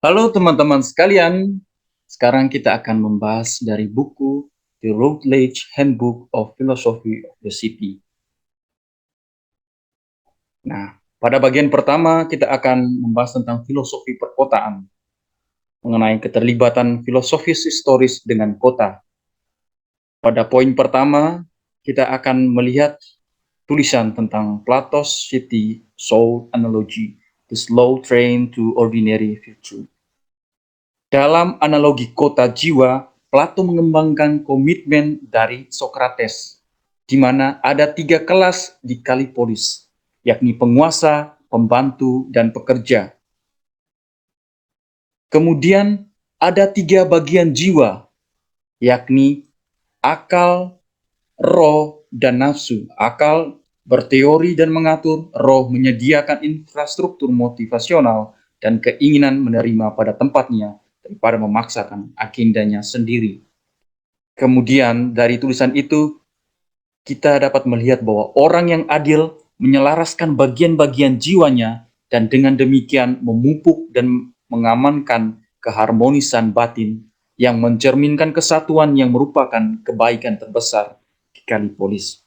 Halo teman-teman sekalian, sekarang kita akan membahas dari buku The Routledge Handbook of Philosophy of the City. Nah, pada bagian pertama kita akan membahas tentang filosofi perkotaan, mengenai keterlibatan filosofis historis dengan kota. Pada poin pertama, kita akan melihat tulisan tentang Plato's City Soul Analogy, The Slow Train to Ordinary Virtue. Dalam analogi kota jiwa, Plato mengembangkan komitmen dari Socrates, di mana ada 3 kelas di Kalipolis, yakni penguasa, pembantu, dan pekerja. Kemudian ada 3 bagian jiwa, yakni akal, roh, dan nafsu. Akal berteori dan mengatur, roh menyediakan infrastruktur motivasional, dan keinginan menerima pada tempatnya daripada memaksakan agendanya sendiri. Kemudian dari tulisan itu kita dapat melihat bahwa orang yang adil menyelaraskan bagian-bagian jiwanya dan dengan demikian memupuk dan mengamankan keharmonisan batin yang mencerminkan kesatuan yang merupakan kebaikan terbesar di Kalipolis.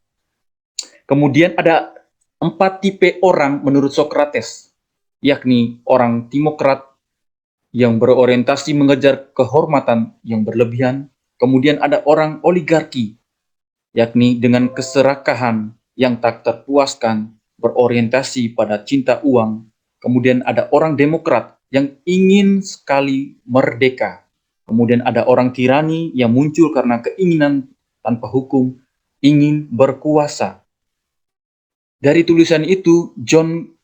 Kemudian ada 4 tipe orang menurut Socrates, yakni orang Timokrat yang berorientasi mengejar kehormatan yang berlebihan. Kemudian ada orang oligarki, yakni dengan keserakahan yang tak terpuaskan, berorientasi pada cinta uang. Kemudian ada orang demokrat yang ingin sekali merdeka. Kemudian ada orang tirani yang muncul karena keinginan tanpa hukum, ingin berkuasa. Dari tulisan itu, John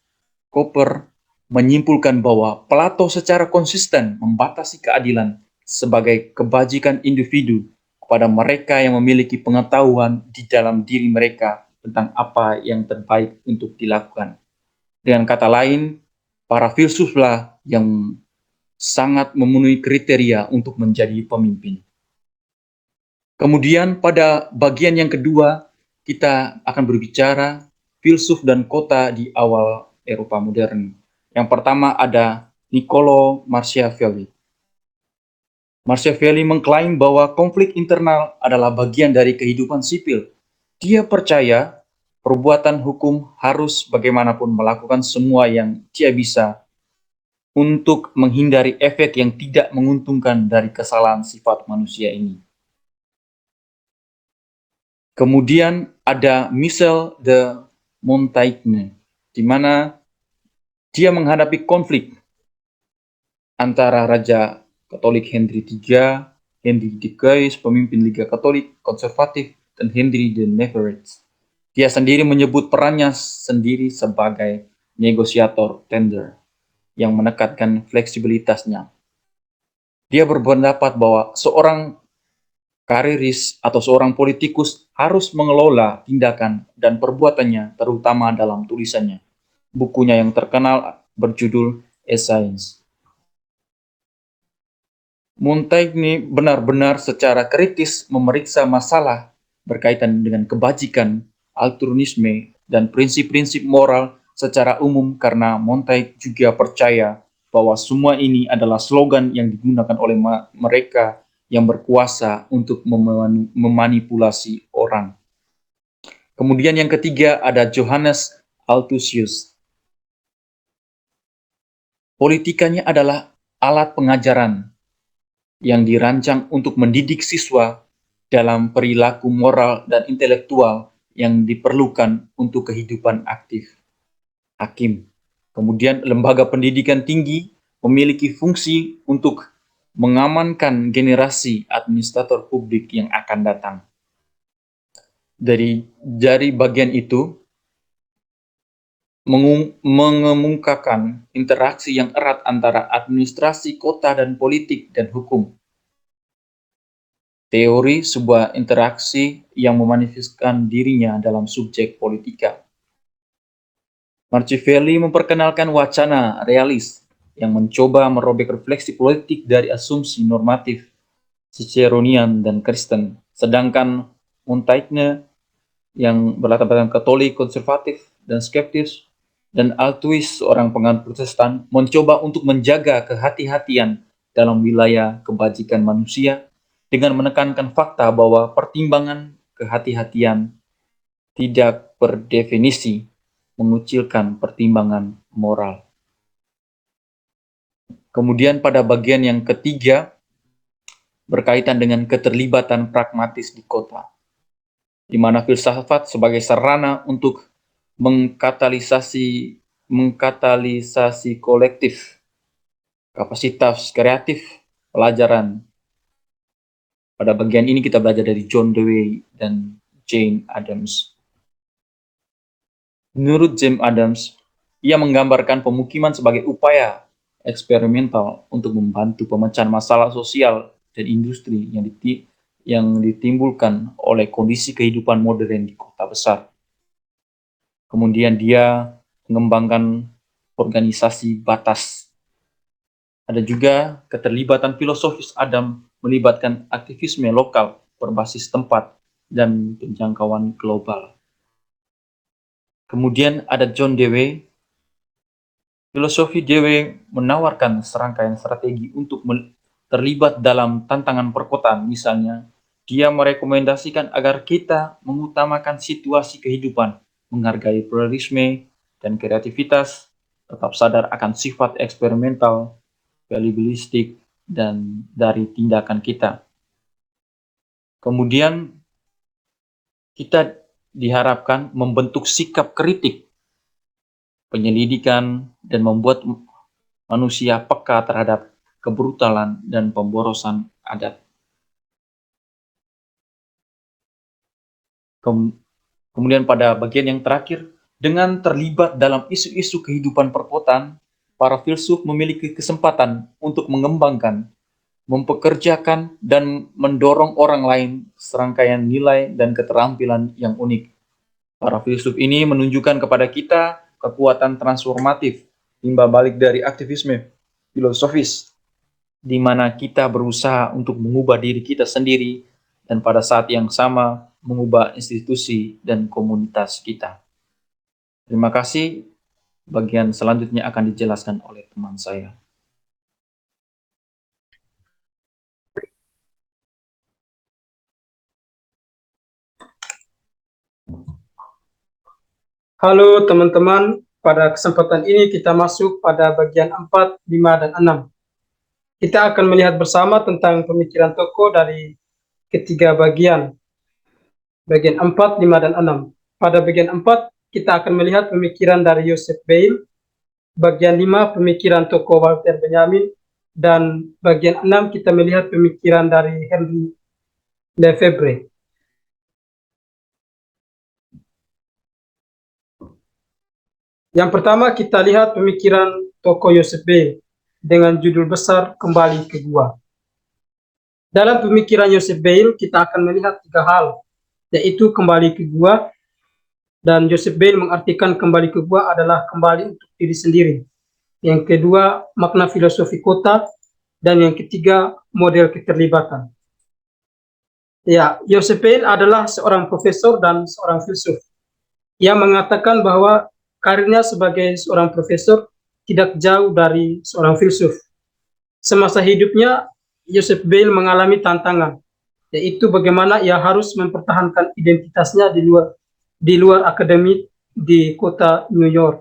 Cooper menyimpulkan bahwa Plato secara konsisten membatasi keadilan sebagai kebajikan individu kepada mereka yang memiliki pengetahuan di dalam diri mereka tentang apa yang terbaik untuk dilakukan. Dengan kata lain, para filsuflah yang sangat memenuhi kriteria untuk menjadi pemimpin. Kemudian pada bagian yang kedua, kita akan berbicara filsuf dan kota di awal Eropa modern. Yang pertama ada Niccolo Machiavelli. Machiavelli mengklaim bahwa konflik internal adalah bagian dari kehidupan sipil. Dia percaya perbuatan hukum harus bagaimanapun melakukan semua yang dia bisa untuk menghindari efek yang tidak menguntungkan dari kesalahan sifat manusia ini. Kemudian ada Michel de Montaigne, di mana dia menghadapi konflik antara Raja Katolik Henry III, Henry de Guise, pemimpin Liga Katolik konservatif, dan Henry de Navarrete. Dia sendiri menyebut perannya sendiri sebagai negosiator tender yang menekankan fleksibilitasnya. Dia berpendapat bahwa seorang kariris atau seorang politikus harus mengelola tindakan dan perbuatannya, terutama dalam tulisannya. Bukunya yang terkenal berjudul A Science. Montaigne benar-benar secara kritis memeriksa masalah berkaitan dengan kebajikan, altruisme, dan prinsip-prinsip moral secara umum karena Montaigne juga percaya bahwa semua ini adalah slogan yang digunakan oleh mereka yang berkuasa untuk memanipulasi orang. Kemudian yang ketiga ada Johannes Althusius. Politikanya adalah alat pengajaran yang dirancang untuk mendidik siswa dalam perilaku moral dan intelektual yang diperlukan untuk kehidupan aktif. Hakim. Kemudian lembaga pendidikan tinggi memiliki fungsi untuk mengamankan generasi administrator publik yang akan datang. Dari bagian itu, mengemukakan interaksi yang erat antara administrasi kota dan politik dan hukum. Teori sebuah interaksi yang memanifestkan dirinya dalam subjek politika. Machiavelli memperkenalkan wacana realis yang mencoba merobek refleksi politik dari asumsi normatif Ciceronian dan Kristen, sedangkan Montaigne yang berlatar belakang Katolik, konservatif, dan skeptis dan altruis seorang penganut Protestan mencoba untuk menjaga kehati-hatian dalam wilayah kebajikan manusia dengan menekankan fakta bahwa pertimbangan kehati-hatian tidak berdefinisi mengucilkan pertimbangan moral. Kemudian pada bagian yang ketiga berkaitan dengan keterlibatan pragmatis di kota, di mana filsafat sebagai sarana untuk mengkatalisasi kolektif, kapasitas kreatif, pelajaran. Pada bagian ini kita belajar dari John Dewey dan Jane Addams. Menurut Jane Addams, ia menggambarkan pemukiman sebagai upaya eksperimental untuk membantu pemecahan masalah sosial dan industri yang ditimbulkan oleh kondisi kehidupan modern di kota besar. Kemudian dia mengembangkan organisasi batas. Ada juga keterlibatan filosofis Adam melibatkan aktivisme lokal berbasis tempat dan penjangkauan global. Kemudian ada John Dewey. Filosofi Dewey menawarkan serangkaian strategi untuk terlibat dalam tantangan perkotaan. Misalnya, dia merekomendasikan agar kita mengutamakan situasi kehidupan, menghargai pluralisme dan kreativitas, tetap sadar akan sifat eksperimental, fallibilistik, dan dari tindakan kita. Kemudian, kita diharapkan membentuk sikap kritik, penyelidikan, dan membuat manusia peka terhadap kebrutalan dan pemborosan adat. Kemudian pada bagian yang terakhir, dengan terlibat dalam isu-isu kehidupan perkotaan, para filsuf memiliki kesempatan untuk mengembangkan, mempekerjakan, dan mendorong orang lain serangkaian nilai dan keterampilan yang unik. Para filsuf ini menunjukkan kepada kita kekuatan transformatif, timbal balik dari aktivisme filosofis, di mana kita berusaha untuk mengubah diri kita sendiri dan pada saat yang sama mengubah institusi dan komunitas kita. Terima kasih. Bagian selanjutnya akan dijelaskan oleh teman saya. Halo teman-teman, pada kesempatan ini kita masuk pada bagian 4, 5, dan 6. Kita akan melihat bersama tentang pemikiran tokoh dari ketiga bagian. Bagian 4, 5, dan 6. Pada bagian 4, kita akan melihat pemikiran dari Joseph Bale. Bagian 5, pemikiran tokoh Walter Benjamin. Dan bagian 6, kita melihat pemikiran dari Henry Lefebvre. Yang pertama kita lihat pemikiran tokoh Joseph Bale dengan judul besar Kembali ke Gua. Dalam pemikiran Joseph Bale kita akan melihat tiga hal, yaitu kembali ke gua, dan Joseph Bale mengartikan kembali ke gua adalah kembali untuk diri sendiri. Yang kedua, makna filosofi kota, dan yang ketiga, model keterlibatan. Ya, Joseph Bale adalah seorang profesor dan seorang filsuf. Ia mengatakan bahwa karirnya sebagai seorang profesor tidak jauh dari seorang filsuf. Semasa hidupnya, Joseph Bale mengalami tantangan, yaitu bagaimana ia harus mempertahankan identitasnya di luar akademik di kota New York.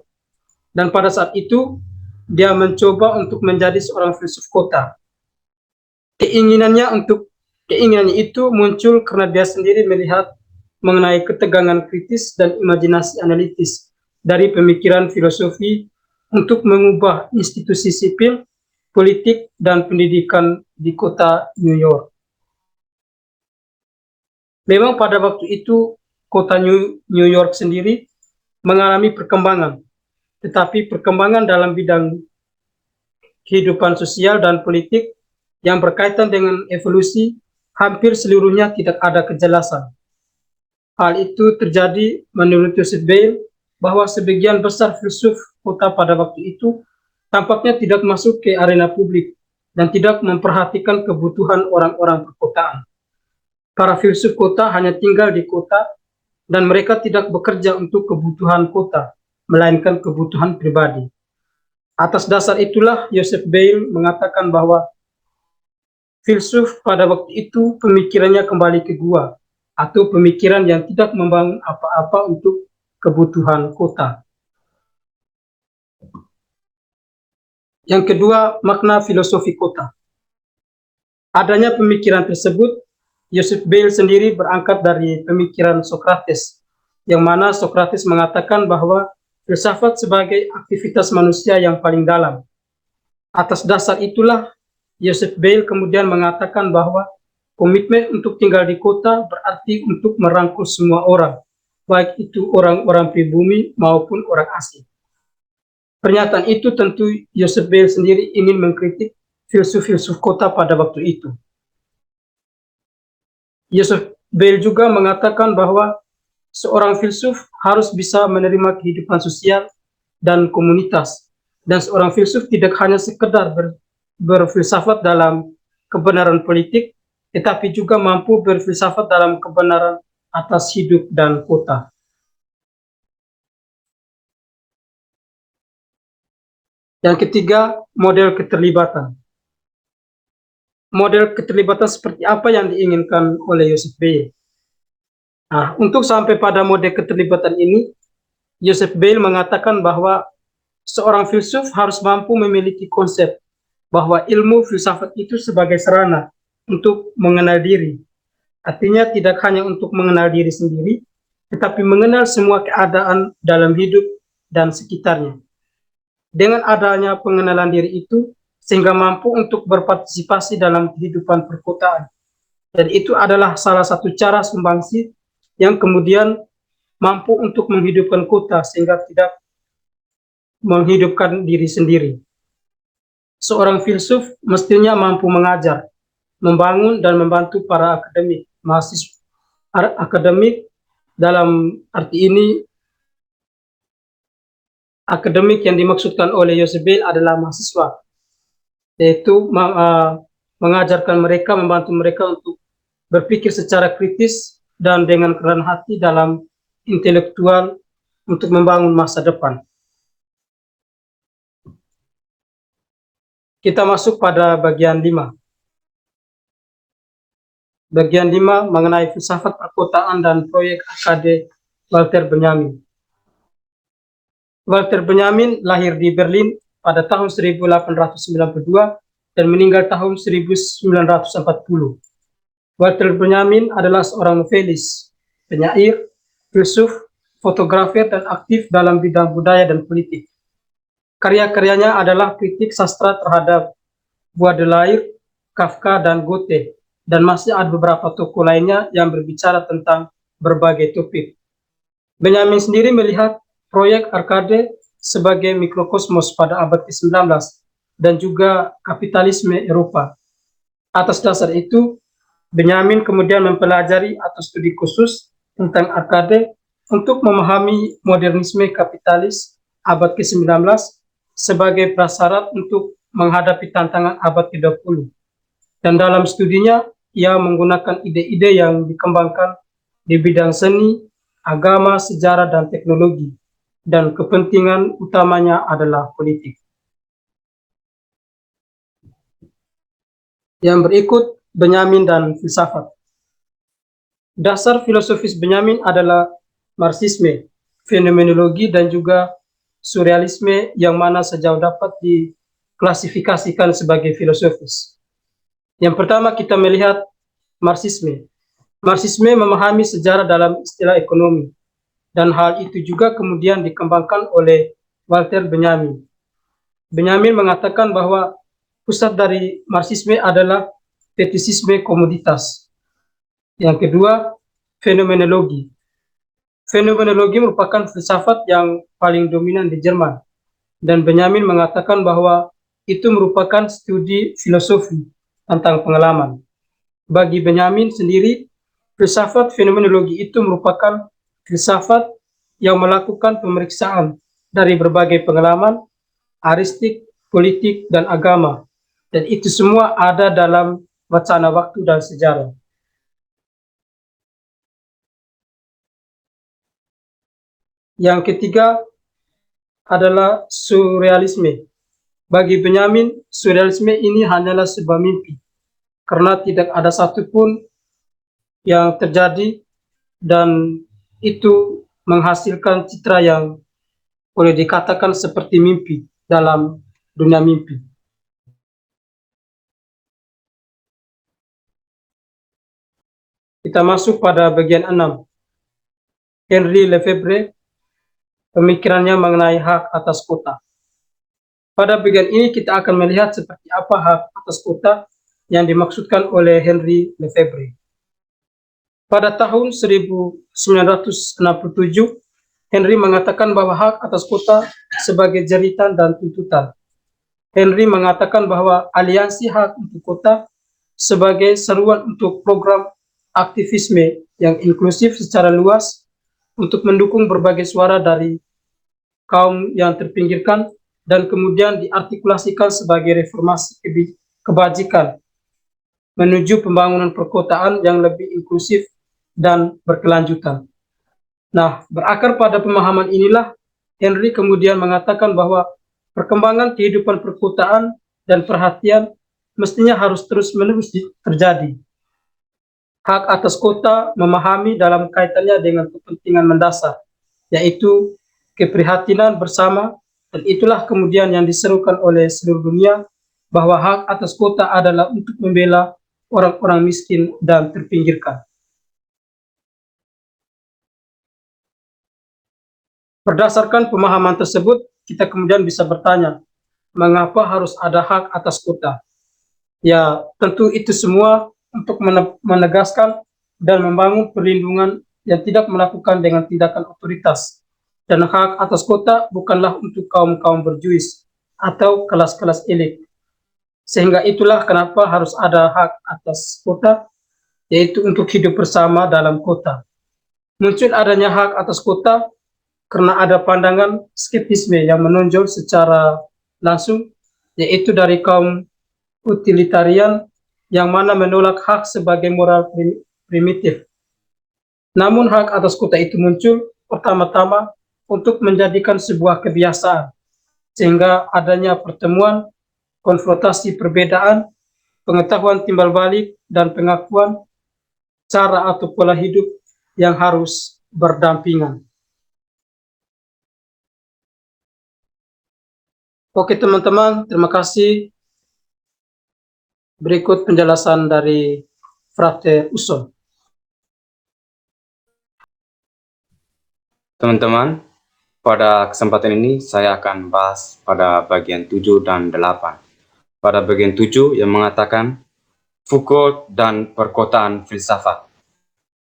Dan pada saat itu, dia mencoba untuk menjadi seorang filsuf kota. Keinginannya itu muncul karena dia sendiri melihat mengenai ketegangan kritis dan imajinasi analitis dari pemikiran filosofi untuk mengubah institusi sipil, politik, dan pendidikan di kota New York. Memang pada waktu itu kota New York sendiri mengalami perkembangan, tetapi perkembangan dalam bidang kehidupan sosial dan politik yang berkaitan dengan evolusi hampir seluruhnya tidak ada kejelasan. Hal itu terjadi menurut Joseph Bale bahwa sebagian besar filsuf kota pada waktu itu tampaknya tidak masuk ke arena publik dan tidak memperhatikan kebutuhan orang-orang perkotaan. Para filsuf kota hanya tinggal di kota dan mereka tidak bekerja untuk kebutuhan kota, melainkan kebutuhan pribadi. Atas dasar itulah Joseph Bale mengatakan bahwa filsuf pada waktu itu pemikirannya kembali ke gua, atau pemikiran yang tidak membangun apa-apa untuk kebutuhan kota. Yang kedua, makna filosofi kota. Adanya pemikiran tersebut, Joseph Bale sendiri berangkat dari pemikiran Socrates, yang mana Socrates mengatakan bahwa filsafat sebagai aktivitas manusia yang paling dalam. Atas dasar itulah, Joseph Bale kemudian mengatakan bahwa komitmen untuk tinggal di kota berarti untuk merangkul semua orang, baik itu orang-orang pribumi maupun orang asing. Pernyataan itu tentu Joseph Bale sendiri ingin mengkritik filsuf-filsuf kota pada waktu itu. Joseph Bale juga mengatakan bahwa seorang filsuf harus bisa menerima kehidupan sosial dan komunitas, dan seorang filsuf tidak hanya sekedar berfilsafat dalam kebenaran politik, tetapi juga mampu berfilsafat dalam kebenaran atas hidup dan kota. Yang ketiga, model keterlibatan. Model keterlibatan seperti apa yang diinginkan oleh Joseph Bale? Nah, untuk sampai pada model keterlibatan ini, Joseph Bale mengatakan bahwa seorang filsuf harus mampu memiliki konsep bahwa ilmu filsafat itu sebagai sarana untuk mengenal diri. Artinya tidak hanya untuk mengenal diri sendiri, tetapi mengenal semua keadaan dalam hidup dan sekitarnya. Dengan adanya pengenalan diri itu, sehingga mampu untuk berpartisipasi dalam kehidupan perkotaan. Dan itu adalah salah satu cara sumbangsi yang kemudian mampu untuk menghidupkan kota sehingga tidak menghidupkan diri sendiri. Seorang filsuf mestinya mampu mengajar, membangun dan membantu para akademik, mahasiswa akademik. Dalam arti ini, akademik yang dimaksudkan oleh Joseph Bale adalah mahasiswa, yaitu mengajarkan mereka, membantu mereka untuk berpikir secara kritis dan dengan kerendahan hati dalam intelektual untuk membangun masa depan. Kita masuk pada bagian 5. Bagian 5 mengenai filsafat perkotaan dan proyek AKD Walter Benjamin. Walter Benjamin lahir di Berlin pada tahun 1892 dan meninggal tahun 1940. Walter Benjamin adalah seorang novelis, penyair, filsuf, fotografer, dan aktif dalam bidang budaya dan politik. Karya-karyanya adalah kritik sastra terhadap Baudelaire, Kafka, dan Goethe, dan masih ada beberapa tokoh lainnya yang berbicara tentang berbagai topik. Benjamin sendiri melihat proyek Arkade sebagai mikrokosmos pada abad ke-19 dan juga kapitalisme Eropa. Atas dasar itu, Benjamin kemudian mempelajari atau studi khusus tentang Arkade untuk memahami modernisme kapitalis abad ke-19 sebagai prasyarat untuk menghadapi tantangan abad ke-20. Dan dalam studinya, ia menggunakan ide-ide yang dikembangkan di bidang seni, agama, sejarah, dan teknologi. Dan kepentingan utamanya adalah politik. Yang berikut, Benjamin dan filsafat. Dasar filosofis Benjamin adalah Marxisme, fenomenologi, dan juga surrealisme yang mana sejauh dapat diklasifikasikan sebagai filosofis. Yang pertama kita melihat Marxisme. Marxisme memahami sejarah dalam istilah ekonomi, dan hal itu juga kemudian dikembangkan oleh Walter Benjamin. Benjamin mengatakan bahwa pusat dari Marxisme adalah fetisisme komoditas. Yang kedua, fenomenologi. Fenomenologi merupakan filsafat yang paling dominan di Jerman, dan Benjamin mengatakan bahwa itu merupakan studi filosofi tentang pengalaman. Bagi Benjamin sendiri, filsafat fenomenologi itu merupakan filsafat yang melakukan pemeriksaan dari berbagai pengalaman, aristik, politik, dan agama, dan itu semua ada dalam wacana waktu dan sejarah. Yang ketiga, adalah surrealisme. Bagi Benyamin, surrealisme ini hanyalah sebuah mimpi, karena tidak ada satupun yang terjadi dan itu menghasilkan citra yang boleh dikatakan seperti mimpi dalam dunia mimpi. Kita masuk pada bagian 6. Henri Lefebvre, pemikirannya mengenai hak atas kota. Pada bagian ini kita akan melihat seperti apa hak atas kota yang dimaksudkan oleh Henri Lefebvre. Pada tahun 1967, Henry mengatakan bahwa hak atas kota sebagai jeritan dan tuntutan. Henry mengatakan bahwa aliansi hak untuk kota sebagai seruan untuk program aktivisme yang inklusif secara luas untuk mendukung berbagai suara dari kaum yang terpinggirkan dan kemudian diartikulasikan sebagai reformasi kebajikan menuju pembangunan perkotaan yang lebih inklusif dan berkelanjutan. Nah, berakar pada pemahaman inilah Henry kemudian mengatakan bahwa perkembangan kehidupan perkotaan dan perhatian mestinya harus terus-menerus terjadi. Hak atas kota memahami dalam kaitannya dengan kepentingan mendasar, yaitu keprihatinan bersama, dan itulah kemudian yang diserukan oleh seluruh dunia bahwa hak atas kota adalah untuk membela orang-orang miskin dan terpinggirkan. Berdasarkan pemahaman tersebut, kita kemudian bisa bertanya, mengapa harus ada hak atas kota? Ya, tentu itu semua untuk menegaskan dan membangun perlindungan yang tidak melakukan dengan tindakan otoritas. Dan hak atas kota bukanlah untuk kaum-kaum berjuis atau kelas-kelas elit. Sehingga itulah kenapa harus ada hak atas kota, yaitu untuk hidup bersama dalam kota. Muncul adanya hak atas kota karena ada pandangan skeptisme yang menonjol secara langsung, yaitu dari kaum utilitarian yang mana menolak hak sebagai moral primitif. Namun hak atas kota itu muncul pertama-tama untuk menjadikan sebuah kebiasaan, sehingga adanya pertemuan, konfrontasi perbedaan, pengetahuan timbal balik, dan pengakuan cara atau pola hidup yang harus berdampingan. Oke teman-teman, terima kasih. Berikut penjelasan dari Frate Uson. Teman-teman, pada kesempatan ini saya akan bahas pada bagian 7 dan 8. Pada bagian 7 yang mengatakan Foucault dan perkotaan filsafat.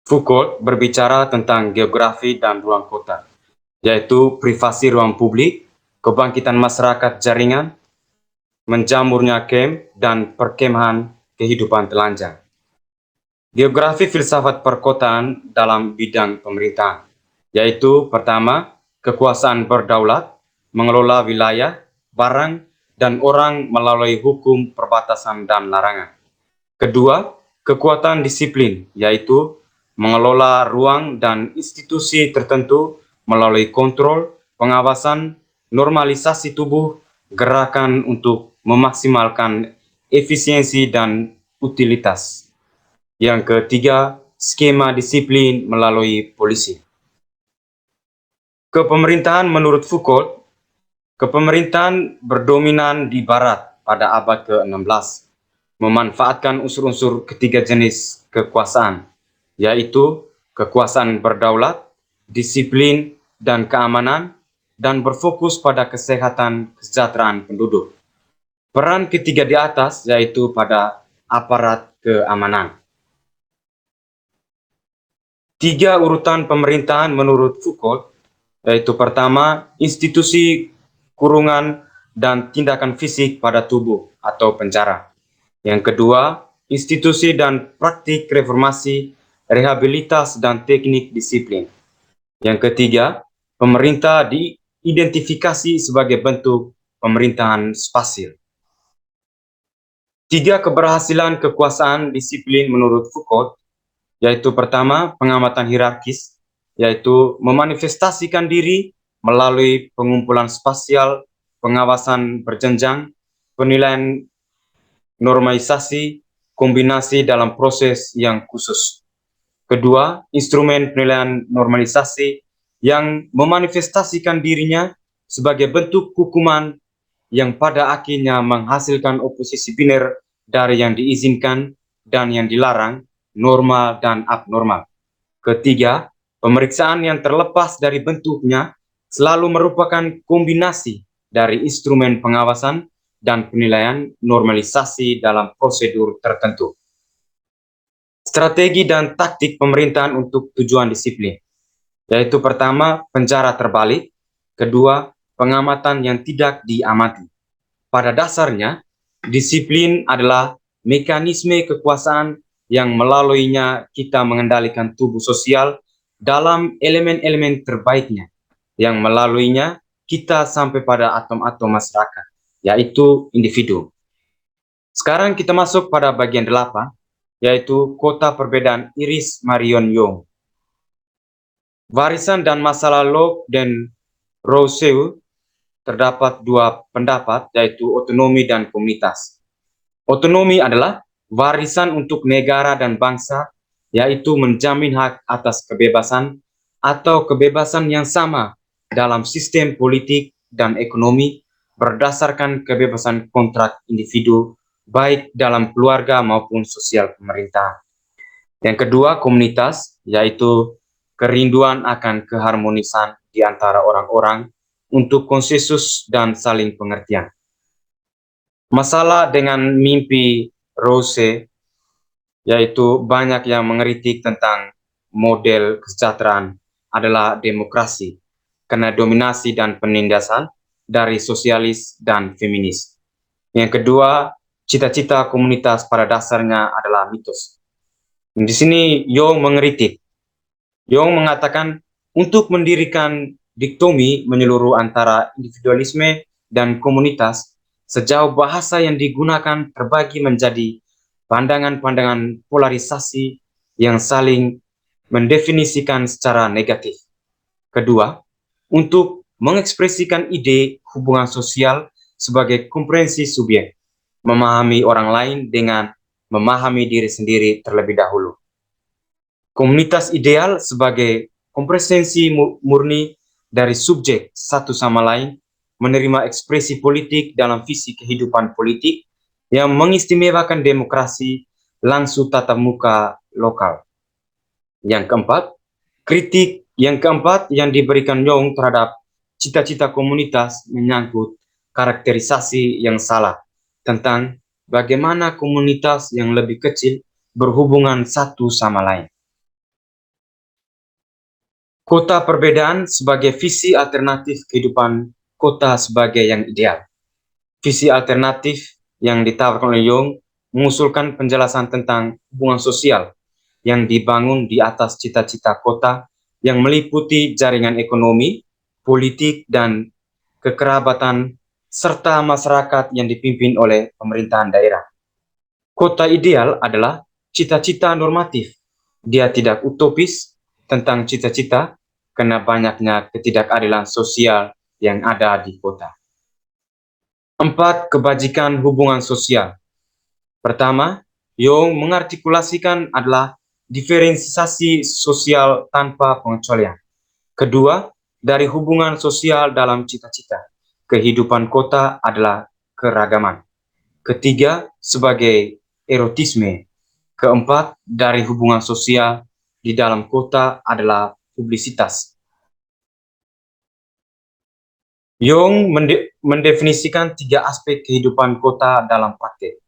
Foucault berbicara tentang geografi dan ruang kota, yaitu privasi ruang publik, kebangkitan masyarakat jaringan, menjamurnya camp, dan perkemahan kehidupan telanjang. Geografi filsafat perkotaan dalam bidang pemerintahan, yaitu pertama, kekuasaan berdaulat, mengelola wilayah, barang, dan orang melalui hukum perbatasan dan larangan. Kedua, kekuatan disiplin, yaitu mengelola ruang dan institusi tertentu melalui kontrol, pengawasan, normalisasi tubuh, gerakan untuk memaksimalkan efisiensi dan utilitas. Yang ketiga, skema disiplin melalui polisi. Kepemerintahan menurut Foucault, kepemerintahan berdominan di Barat pada abad ke-16, memanfaatkan unsur-unsur ketiga jenis kekuasaan, yaitu kekuasaan berdaulat, disiplin, dan keamanan, dan berfokus pada kesehatan kesejahteraan penduduk. Peran ketiga di atas yaitu pada aparat keamanan. 3 urutan pemerintahan menurut Foucault, yaitu pertama, institusi kurungan dan tindakan fisik pada tubuh atau penjara. Yang kedua, institusi dan praktik reformasi, rehabilitas dan teknik disiplin. Yang ketiga, pemerintah diidentifikasi sebagai bentuk pemerintahan spasil. 3 keberhasilan kekuasaan disiplin menurut Foucault, yaitu pertama, pengamatan hierarkis, yaitu memanifestasikan diri melalui pengumpulan spasial, pengawasan berjenjang, penilaian normalisasi, kombinasi dalam proses yang khusus. Kedua, instrumen penilaian normalisasi yang memanifestasikan dirinya sebagai bentuk hukuman yang pada akhirnya menghasilkan oposisi biner dari yang diizinkan dan yang dilarang, normal dan abnormal. Ketiga, pemeriksaan yang terlepas dari bentuknya selalu merupakan kombinasi dari instrumen pengawasan dan penilaian normalisasi dalam prosedur tertentu. Strategi dan taktik pemerintahan untuk tujuan disiplin, yaitu pertama, penjara terbalik, kedua, pengamatan yang tidak diamati. Pada dasarnya, disiplin adalah mekanisme kekuasaan yang melaluinya kita mengendalikan tubuh sosial dalam elemen-elemen terbaiknya, yang melaluinya kita sampai pada atom-atom masyarakat, yaitu individu. Sekarang kita masuk pada bagian 8, yaitu kota perbedaan Iris Marion Young. Warisan dan masalah Locke dan Rousseau terdapat dua pendapat, yaitu otonomi dan komunitas. Otonomi adalah warisan untuk negara dan bangsa, yaitu menjamin hak atas kebebasan atau kebebasan yang sama dalam sistem politik dan ekonomi berdasarkan kebebasan kontrak individu, baik dalam keluarga maupun sosial pemerintah. Yang kedua, komunitas, yaitu kerinduan akan keharmonisan di antara orang-orang untuk konsensus dan saling pengertian. Masalah dengan mimpi Rousseau, yaitu banyak yang mengkritik tentang model kesejahteraan adalah demokrasi, karena dominasi dan penindasan dari sosialis dan feminis. Yang kedua, cita-cita komunitas pada dasarnya adalah mitos. Di sini Young mengkritik. Young mengatakan untuk mendirikan dikotomi menyeluruh antara individualisme dan komunitas, sejauh bahasa yang digunakan terbagi menjadi pandangan-pandangan polarisasi yang saling mendefinisikan secara negatif. Kedua, untuk mengekspresikan ide hubungan sosial sebagai komprehensi subjek, memahami orang lain dengan memahami diri sendiri terlebih dahulu. Komunitas ideal sebagai komprehensi murni dari subjek satu sama lain, menerima ekspresi politik dalam visi kehidupan politik yang mengistimewakan demokrasi langsung tatap muka lokal. Yang keempat, kritik yang keempat yang diberikan Young terhadap cita-cita komunitas menyangkut karakterisasi yang salah tentang bagaimana komunitas yang lebih kecil berhubungan satu sama lain. Kota perbedaan sebagai visi alternatif kehidupan kota sebagai yang ideal. Visi alternatif yang ditawarkan oleh Young mengusulkan penjelasan tentang hubungan sosial yang dibangun di atas cita-cita kota yang meliputi jaringan ekonomi, politik, dan kekerabatan serta masyarakat yang dipimpin oleh pemerintahan daerah. Kota ideal adalah cita-cita normatif. Dia tidak utopis tentang cita-cita karena banyaknya ketidakadilan sosial yang ada di kota. 4. Kebajikan hubungan sosial. Pertama, Young mengartikulasikan adalah diferensiasi sosial tanpa pengecualian. Kedua, dari hubungan sosial dalam cita-cita, kehidupan kota adalah keragaman. Ketiga, sebagai erotisme. Keempat, dari hubungan sosial di dalam kota adalah publisitas. Young mendefinisikan 3 aspek kehidupan kota dalam praktek,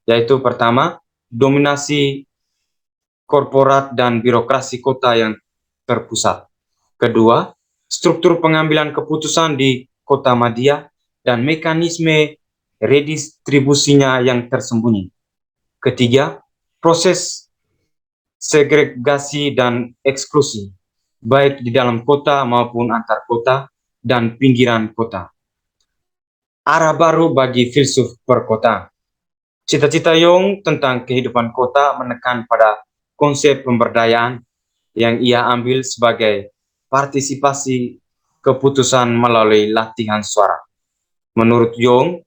yaitu pertama, dominasi korporat dan birokrasi kota yang terpusat. Kedua, struktur pengambilan keputusan di kota madya dan mekanisme redistribusinya yang tersembunyi. Ketiga, proses segregasi dan eksklusi, baik di dalam kota maupun antar kota dan pinggiran kota. Arah baru bagi filsuf perkotaan. Cita-cita Young tentang kehidupan kota menekan pada konsep pemberdayaan yang ia ambil sebagai partisipasi keputusan melalui latihan suara. Menurut Young,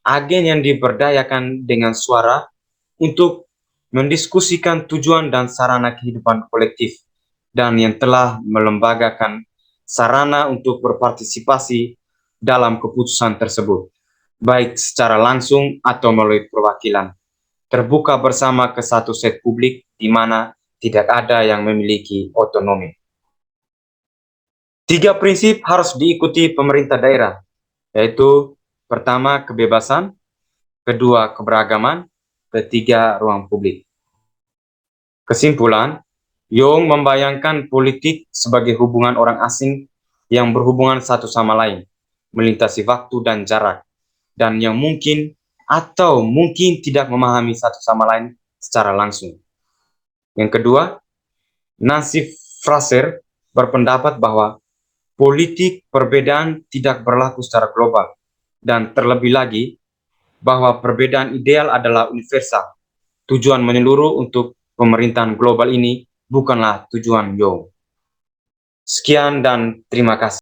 agen yang diberdayakan dengan suara untuk mendiskusikan tujuan dan sarana kehidupan kolektif, dan yang telah melembagakan sarana untuk berpartisipasi dalam keputusan tersebut, baik secara langsung atau melalui perwakilan, terbuka bersama ke satu set publik di mana tidak ada yang memiliki otonomi. 3 prinsip harus diikuti pemerintah daerah, yaitu pertama, kebebasan, kedua, keberagaman, ketiga, ruang publik. Kesimpulan, Young membayangkan politik sebagai hubungan orang asing yang berhubungan satu sama lain, melintasi waktu dan jarak, dan yang mungkin atau mungkin tidak memahami satu sama lain secara langsung. Yang kedua, Nancy Fraser berpendapat bahwa politik perbedaan tidak berlaku secara global, dan terlebih lagi bahwa perbedaan ideal adalah universal. Tujuan menyeluruh untuk pemerintahan global ini bukanlah tujuan Young. Sekian dan terima kasih.